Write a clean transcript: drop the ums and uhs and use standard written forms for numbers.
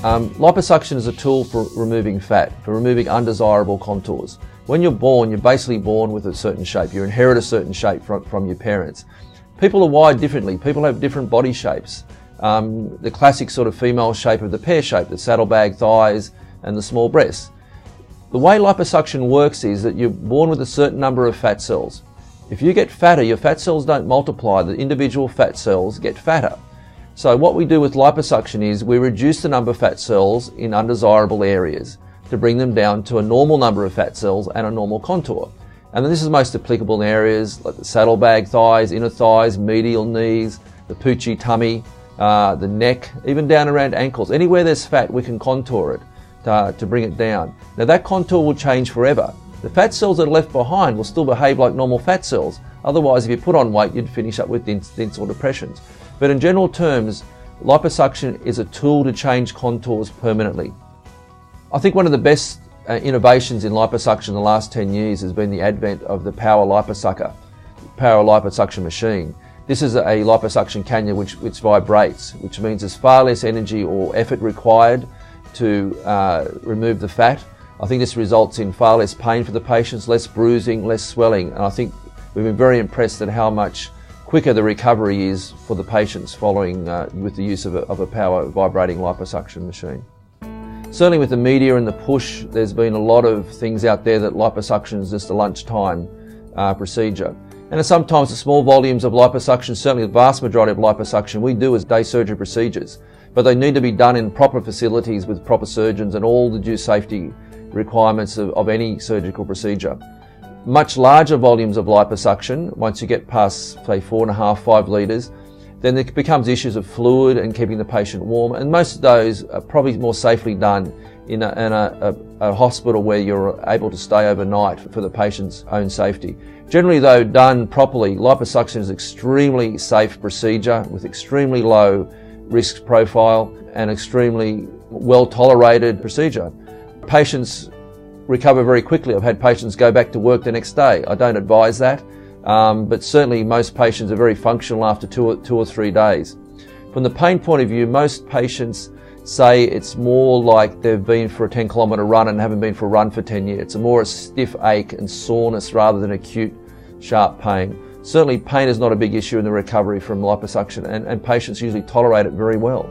Liposuction is a tool for removing fat, for removing undesirable contours. When you're born, you're basically born with a certain shape. You inherit a certain shape from your parents. People are wired differently. People have different body shapes. The classic sort of female shape of the pear shape, the saddlebag thighs and the small breasts. The way liposuction works is that you're born with a certain number of fat cells. If you get fatter, your fat cells don't multiply. The individual fat cells get fatter. So what we do with liposuction is we reduce the number of fat cells in undesirable areas to bring them down to a normal number of fat cells and a normal contour. And this is most applicable in areas like the saddlebag thighs, inner thighs, medial knees, the poochie tummy, the neck, even down around ankles. Anywhere there's fat, we can contour it to bring it down. Now that contour will change forever. The fat cells that are left behind will still behave like normal fat cells. Otherwise, if you put on weight, you'd finish up with dents or depressions. But in general terms, liposuction is a tool to change contours permanently. I think one of the best innovations in liposuction in the last 10 years has been the advent of the power liposuction machine. This is a liposuction cannula which vibrates, which means there's far less energy or effort required to remove the fat. I think this results in far less pain for the patients, less bruising, less swelling, and I think we've been very impressed at how much quicker the recovery is for the patients following with the use of a power vibrating liposuction machine. Certainly with the media and the push, there's been a lot of things out there that liposuction is just a lunchtime procedure. And sometimes the small volumes of liposuction, certainly the vast majority of liposuction we do as day surgery procedures, but they need to be done in proper facilities with proper surgeons and all the due safety requirements of any surgical procedure. Much larger volumes of liposuction, once you get past say 4.5, 5 litres, then there becomes issues of fluid and keeping the patient warm, and most of those are probably more safely done in a hospital where you're able to stay overnight for the patient's own safety. Generally though, done properly, liposuction is an extremely safe procedure with extremely low risk profile and extremely well tolerated procedure. Patients recover very quickly. I've had patients go back to work the next day. I don't advise that, but certainly most patients are very functional after two or 3 days. From the pain point of view, most patients say it's more like they've been for a 10-kilometre run and haven't been for a run for 10 years. It's more a stiff ache and soreness rather than acute sharp pain. Certainly pain is not a big issue in the recovery from liposuction, and patients usually tolerate it very well.